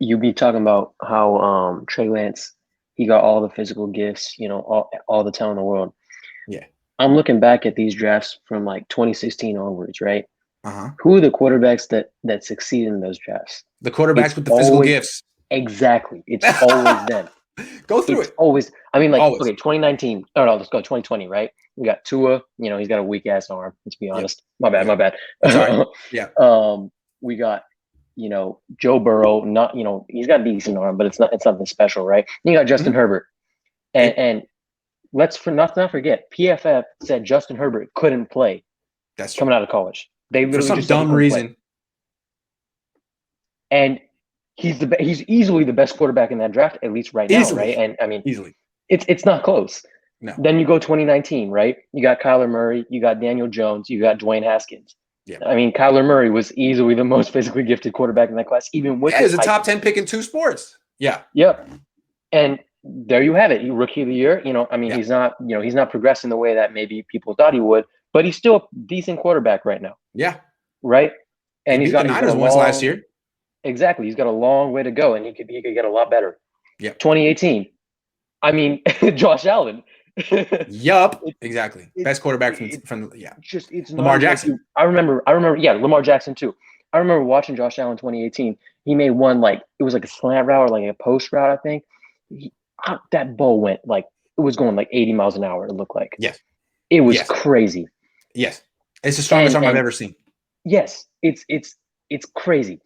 you be talking about how Trey Lance, he got all the physical gifts, all the talent in the world. Yeah. I'm looking back at these drafts from like 2016 onwards, right? Uh-huh. Who are the quarterbacks that succeed in those drafts? The It's quarterbacks with the physical always gifts. exactly. It's always them. Go through It's it. always. I mean, like, Always. okay, 2019. Oh no, let's go 2020, right? We got Tua. He's got a weak ass arm. Let's be Yep. honest. My bad. My Yep. bad. It's all right. Yeah. We got Joe Burrow. Not he's got a decent arm, but it's nothing special, right? You got Justin Mhm. Herbert, and let's not forget PFF said Justin Herbert couldn't play That's coming out of college. They for literally some just said he dumb couldn't play, reason. and he's easily the best quarterback in that draft, at least right now, right? Easily. And I mean, Easily. it's not close. No. Then you go 2019, right? You got Kyler Murray, you got Daniel Jones, you got Dwayne Haskins. Yeah. I mean, Kyler Murray was easily the most physically gifted quarterback in that class, even with Yeah, his he's a height. top 10 pick in two sports. Yeah. Yep. And there you have it. Rookie of the year. I mean, Yeah. he's not progressing the way that maybe people thought he would, but he's still a decent quarterback right now, Yeah. right? He And beat the he's got a Niners once last long year. exactly. He's got a long way to go, and he could get a lot better. Yep. 2018. I mean, Josh Allen. it, Yup. Exactly. it, Best quarterback it from yeah. just it's not Lamar even like Jackson. you. I remember. Yeah, Lamar Jackson too. I remember watching Josh Allen 2018. He made one like it was like a slant route or like a post route. I think that ball went like it was going like 80 miles an hour. It looked like Yes. it was Yes. crazy. Yes. It's the strongest And arm I've and ever seen. yes, it's crazy.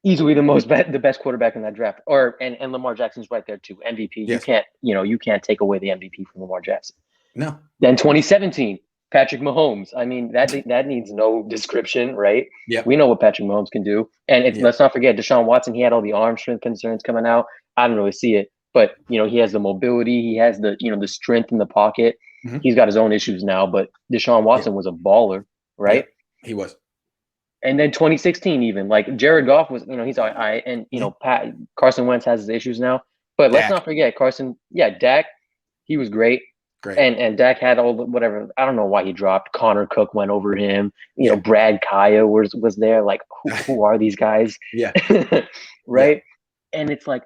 Easily the best quarterback in that draft. And Lamar Jackson's right there too. MVP. You Yes. can't you can't take away the MVP from Lamar Jackson. No. Then 2017, Patrick Mahomes. I mean, that needs no description, right? Yep. We know what Patrick Mahomes can do. And Yep. let's not forget Deshaun Watson. He had all the arm strength concerns coming out. I don't really see it, but he has the mobility. He has the strength in the pocket. Mm-hmm. He's got his own issues now, but Deshaun Yep. Watson was a baller, right? Yep. He was. And then 2016, even like Jared Goff was, he's all right, and Mhm. Carson Wentz has his issues now. But let's Dak. not forget Carson. Yeah, Dak, he was great. Great. And Dak had all the whatever. I don't know why he dropped. Connor Cook went over him. Yeah. Brad Kaya was there. Like, who are these guys? Yeah. Yeah. Right? And it's like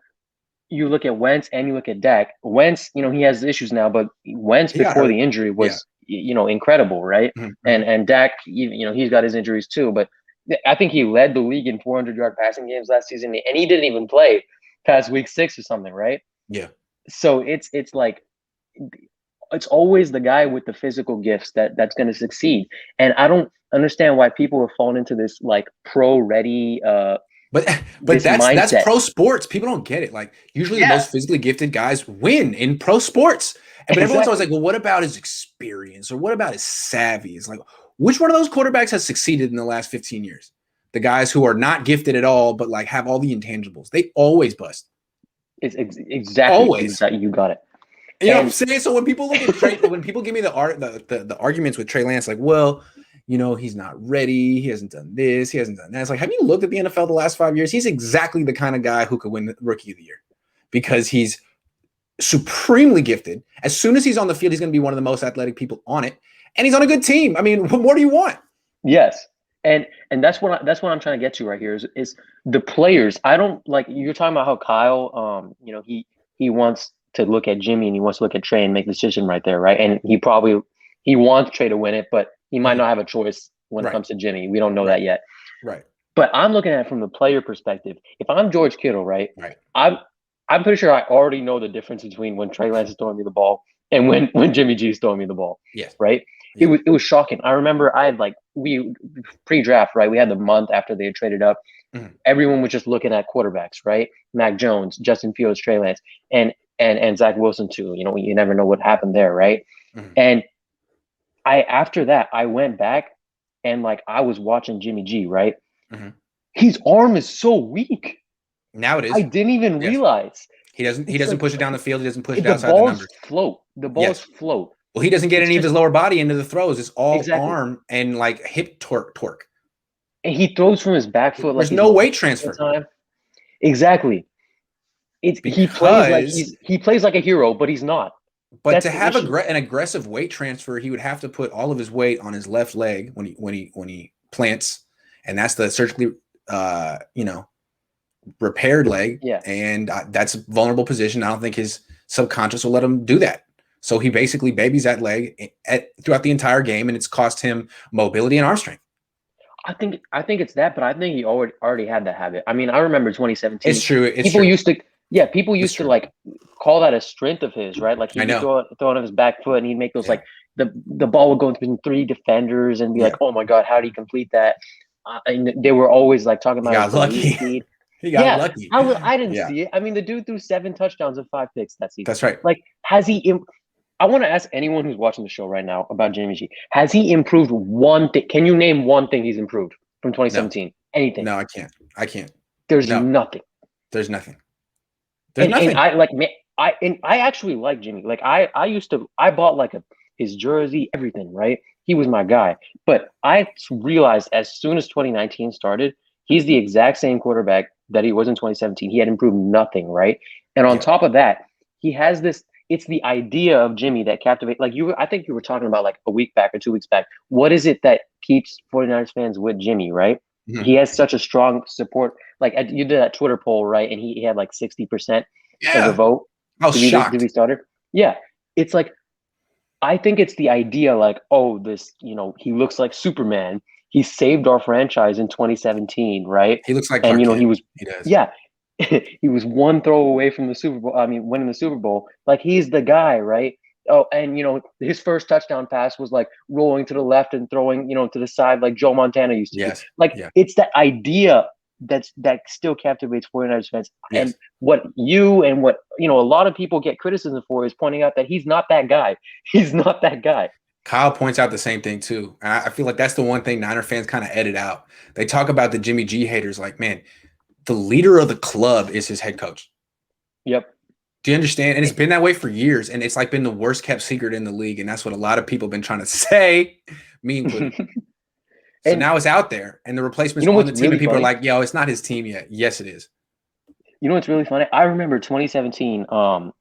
you look at Wentz and you look at Dak. Wentz, he has issues now, but Wentz He got before hurt. the injury Yeah. was, incredible, right? Mm-hmm. And Dak, he's got his injuries too. But I think he led the league in 400-yard passing games last season, and he didn't even play past week 6 or something, right? Yeah. So it's like it's always the guy with the physical gifts that's going to succeed. And I don't understand why people have fallen into this like pro ready But this that's mindset. pro sports. People don't get it. Like usually the Yeah, most physically gifted guys win in pro sports. But everyone's always exactly. like, well, what about his experience or what about his savvy? It's like, which one of those quarterbacks has succeeded in the last 15 years? The guys who are not gifted at all, but like have all the intangibles. They always bust. Exactly Always. you got it. You know what I'm And saying? So when people look at Trey, when people give me the arguments with Trey Lance, like, well, he's not ready. He hasn't done this. He hasn't done that. It's like, have you looked at the NFL the last 5 years? He's exactly the kind of guy who could win the Rookie of the Year because he's supremely gifted. As soon as he's on the field, he's going to be one of the most athletic people on it, and he's on a good team. I mean, what more do you want? yes. And that's what I'm trying to get to right here is the players. I don't like you're talking about how Kyle he wants to look at Jimmy and he wants to look at Trey and make the decision right there, right? And he wants Trey to win it, but he might not have a choice when it Right, comes to Jimmy. We don't know right, that yet. right, But I'm looking at it from the player perspective. If I'm George Kittle, right, right. I'm I'm pretty sure I already know the difference between when Trey Lance is throwing me the ball and when Jimmy G is throwing me the ball. Yes, Right? It yeah, was shocking. I remember I had like we pre-draft, right? We had the month after they had traded up. mhm, Everyone was just looking at quarterbacks, right? Mac Jones, Justin Fields, Trey Lance, and Zach Wilson too. You never know what happened there, right? mhm, And I after that I went back and like I was watching Jimmy G, right? mhm. His arm is so weak. Now it I is. didn't even Yes, realize. he It's doesn't like push it down the field. He doesn't push it the outside the balls numbers. float. The balls Yes. float. Well, he doesn't get It's any of just his lower body into the throws. It's all exactly. arm and like hip torque. And he throws from his back foot like There's he's no Mahomes weight all the transfer time. Exactly. He plays like because, he plays like a hero, but he's not. but That's to the have issue. an aggressive weight transfer, he would have to put all of his weight on his left leg when he plants, and that's the surgically, repaired leg, Yeah. and that's a vulnerable position. I don't think his subconscious will let him do that. So he basically babies that leg throughout the entire game, and it's cost him mobility and arm strength. I think it's that, but I think he already had that habit. I mean, I remember 2017. It's true. It's People true. used to, yeah, people It's used to true. like call that a strength of his, right? Like I he'd be know. throwing off his back foot, and he'd make those Yeah. like the ball would go between three defenders, and be like, Yeah. oh my god, how did he complete that? And they were always like talking He about his got release lucky. speed. He got Yeah, lucky. I didn't Yeah. see it. I mean, the dude threw 7 touchdowns and 5 picks that season. That's right. Like, has he? I want to ask anyone who's watching the show right now about Jimmy G. Has he improved one thing? Can you name one thing he's improved from No. 2017? Anything? No, I can't. I can't. There's No. nothing. There's nothing. There's And nothing. I actually like Jimmy. Like I bought like his jersey, everything, right? He was my guy. But I realized as soon as 2019 started, he's the exact same quarterback that he was in 2017. He had improved nothing, right? And on Yeah. top of that, he has this. It's the idea of Jimmy that captivates. Like I think you were talking about like a week back or 2 weeks back. What is it that keeps 49ers fans with Jimmy, right? Mhm. He has such a strong support. Like you did that Twitter poll, right? And he had like 60% of the Yeah. vote I was to shocked. be starter. Yeah, it's like I think it's the idea, like, oh, this, he looks like Superman. He saved our franchise in 2017, right? He looks like And Clark Kent. he was, He does. yeah, he was one throw away from the Super Bowl. I mean, winning the Super Bowl. Like he's the guy, right? Oh, and his first touchdown pass was like rolling to the left and throwing, to the side like Joe Montana used to do. Yes. Like Yeah. it's that idea that still captivates 49ers fans. And Yes. what you and what a lot of people get criticism for is pointing out that he's not that guy. He's not that guy. Kyle points out the same thing too. And I feel like that's the one thing Niner fans kind of edit out. They talk about the Jimmy G haters like, man, the leader of the club is his head coach. Yep. Do you understand? And it's been that way for years. And it's like been the worst kept secret in the league. And that's what a lot of people have been trying to say, me included. So And now it's out there and the replacements you know on the what's team. really And people are funny? like, yo, it's not his team yet. Yes, it is. You know what's really funny? I remember 2017. I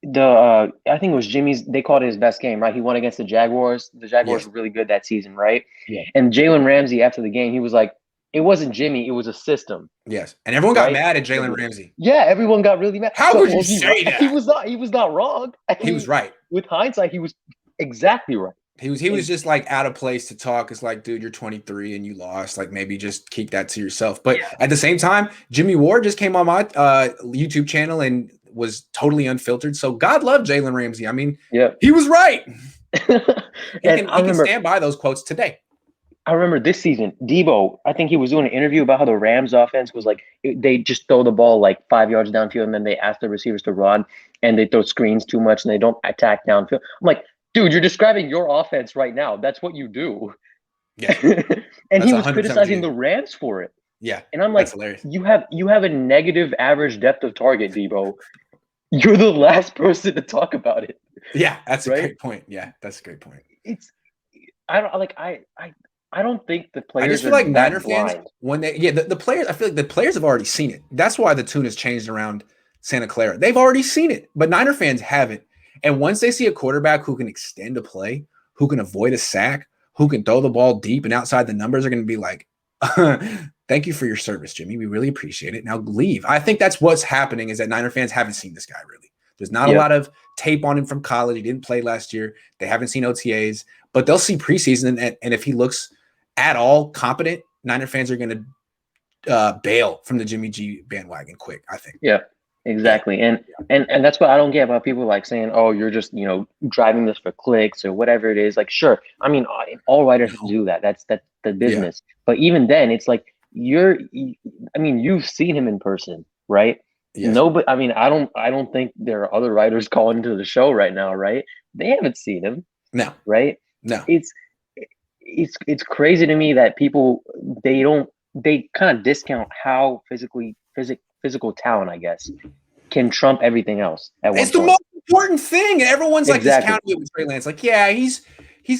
think it was Jimmy's. They called it his best game, right? He won against the Jaguars. The Jaguars Yes. were really good that season, right? Yeah. And Jalen Ramsey after the game, he was like, "It wasn't Jimmy. It was a system." Yes. And everyone got Right? mad at Jalen Ramsey. Yeah, everyone got really mad. How But could you was he say right? that? He was not. He was not wrong. He was right. With hindsight, he was exactly right. He was just like out of place to talk. It's like, dude, you're 23 and you lost. Like maybe just keep that to yourself. But at the same time, Jimmy Ward just came on my YouTube channel and was totally unfiltered. So God love Jalen Ramsey. I mean, Yeah. he was right. He And can stand by those quotes today. I remember this season, Debo, I think he was doing an interview about how the Rams offense was like, they just throw the ball like 5 yards downfield, and then they ask the receivers to run, and they throw screens too much, and they don't attack downfield. I'm like, dude, you're describing your offense right now. That's what you do. Yeah. And he was 100% criticizing the Rams for it. Yeah. And I'm like, hilarious. you have a negative average depth of target, Debo. You're the last person to talk about it. Yeah, that's right? a great point. Yeah, that's a great point. I don't think the players. I just feel like Niner blind. fans, when the players, I feel like the players have already seen it. That's why the tune has changed around Santa Clara. They've already seen it, but Niner fans haven't. And once they see a quarterback who can extend a play, who can avoid a sack, who can throw the ball deep and outside the numbers, are going to be like, thank you for your service, Jimmy. We really appreciate it. Now leave. I think that's what's happening, is that Niner fans haven't seen this guy really. There's not a lot of tape on him from college. He didn't play last year. They haven't seen OTAs, but they'll see preseason. And if he looks at all competent, Niner fans are going to bail from the Jimmy G bandwagon quick, I think. Yeah, exactly. And that's what I don't get about people like saying, oh, you're just, driving this for clicks or whatever it is. Like, sure. I mean, all writers do that. That's the business. Yeah. But even then, it's like you've seen him in person, right? Yes. No, but I mean, I don't think there are other writers calling into the show right now, right? They haven't seen him. No. Right? No. It's crazy to me that people they kind of discount how physical talent, I guess, can trump everything else at one point. It's the most important thing. And everyone's like discounting it with Trey Lance. Like, yeah, he's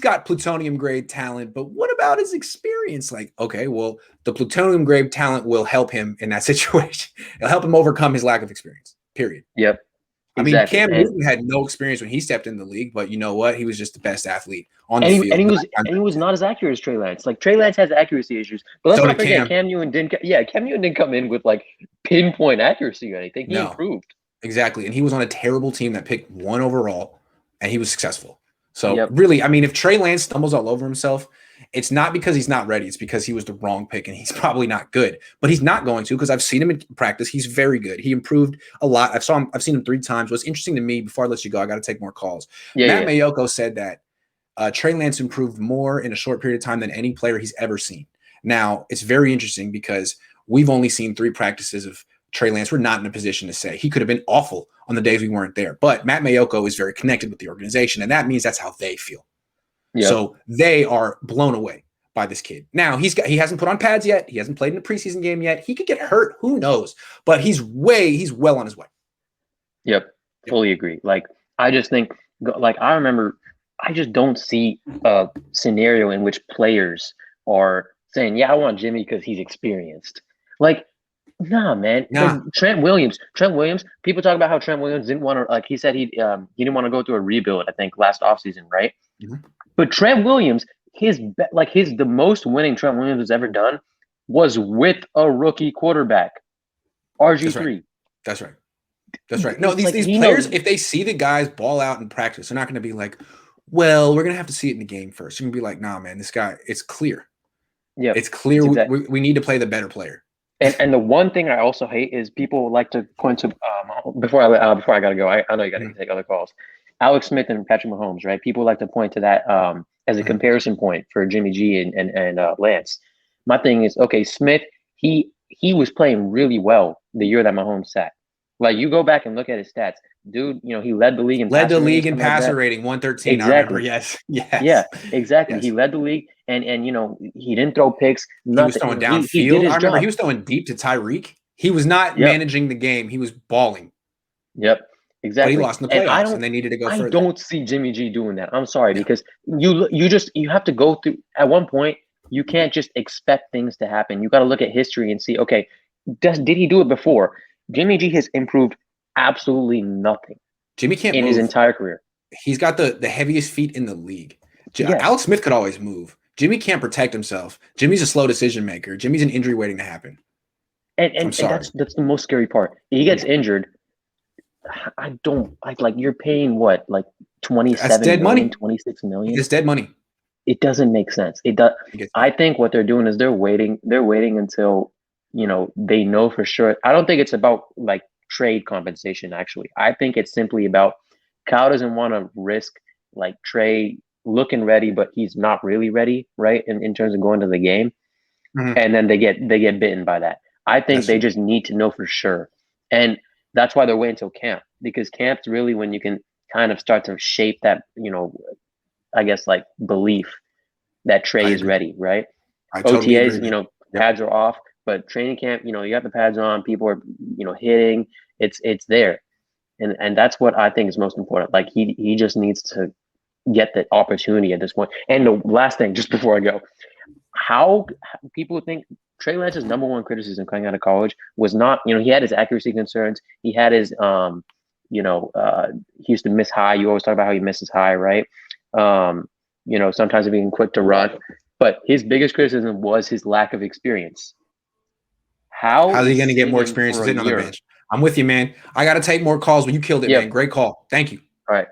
got plutonium grade talent, but what about his experience? Like, okay, well, the plutonium grade talent will help him in that situation. It'll help him overcome his lack of experience. Period. Yep. I mean, exactly. Cam Newton had no experience when he stepped in the league, but you know what? He was just the best athlete on the And he field. and he was and he was not as accurate as Trey Lance. Like Trey Lance has accuracy issues, but let's So not did forget Cam. Cam Newton didn't. Yeah, Cam Newton didn't come in with like pinpoint accuracy or anything. He No, improved. exactly. And he was on a terrible team that picked 1 overall, and he was successful. So Yep. really, I mean, if Trey Lance stumbles all over himself, it's not because he's not ready. It's because he was the wrong pick, and he's probably not good. But he's not going to, because I've seen him in practice. He's very good. He improved a lot. I've seen him 3 times. What's interesting to me, before I let you go, I got to take more calls. Yeah. Matt Yeah. Mayoko said that Trey Lance improved more in a short period of time than any player he's ever seen. Now, it's very interesting because we've only seen 3 practices of Trey Lance. We're not in a position to say. He could have been awful on the days we weren't there. But Matt Mayoko is very connected with the organization, and that means that's how they feel. Yep. So they are blown away by this kid. Now, he hasn't put on pads yet. He hasn't played in a preseason game yet. He could get hurt. Who knows? But he's well on his way. Yep. Fully agree. Like I just think, like I remember, I just don't see a scenario in which players are saying, "Yeah, I want Jimmy because he's experienced." Like, nah, man. Like Nah. Trent Williams. Trent Williams. People talk about how Trent Williams didn't want to. Like he said, he didn't want to go through a rebuild. I think last offseason, right? Mhm. But Trent Williams, the most winning Trent Williams has ever done was with a rookie quarterback, RG That's right. three. That's right. That's right. No, It's like these he players, knows. if they see the guys ball out in practice, they're not going to be like, well, we're going to have to see it in the game first. You're going to be like, nah, man, this guy, it's clear. Yep. It's clear It's exact. we need to play the better player. And the one thing I also hate is people like to point to before I gotta go. I know you gotta take other calls. Alex Smith and Patrick Mahomes, right? People like to point to that as a comparison point for Jimmy G and Lance. My thing is, okay, Smith, he was playing really well the year that Mahomes sat. Like you go back and look at his stats, dude. You know he led the league in Led the passer rating, league in something like passer that. rating, 113. I remember. Exactly. Yes. Yeah, Yes. exactly. He Yes. led the league, and you know he didn't throw picks, He was nothing. You throwing know he did downfield. I his remember he job. was throwing deep to Tyreek. He was not Yep. managing the game. He was balling. Yep, But he exactly. lost in the And playoffs, and they needed to go I further. don't see Jimmy G doing that. I'm sorry No. because you have to go through. At one point, you can't just expect things to happen. You got to look at history and see. Okay, did he do it before? Jimmy G has improved absolutely nothing Jimmy can't in his move. entire career. He's got the heaviest feet in the league. Yes, Alex Smith could always move. Jimmy can't protect himself. Jimmy's a slow decision maker. Jimmy's an injury waiting to happen. I'm and sorry. that's the most scary part. He gets injured. I don't like you're paying what like That's 27 dead million, money. 26 million. It's dead money. It doesn't make sense. It does. I think what they're doing is they're waiting. They're waiting until they know for sure. I don't think it's about like trade compensation. Actually, I think it's simply about Kyle doesn't want to risk like Trey looking ready, but he's not really ready, right? In terms of going to the game, and then they get bitten by that. I think That's they true. just need to know for sure, and that's why they're waiting until camp because camp's really when you can kind of start to shape that I guess like belief that Trey I is agree. ready, right? I totally agree. OTAs, Yep. pads are off, but training camp, you got the pads on, people are, hitting, it's there. And that's what I think is most important. Like he just needs to get the opportunity at this point. And the last thing, just before I go, how people think Trey Lance's number one criticism coming out of college was not, he had his accuracy concerns. He had his, he used to miss high. You always talk about how he misses high, right? Sometimes being quick to run. But his biggest criticism was his lack of experience. How How's he is going to get sitting more him experience for a sitting on the year? bench? I'm with you, man. I got to take more calls, but you killed it, Yeah. man. Great call. Thank you. All right.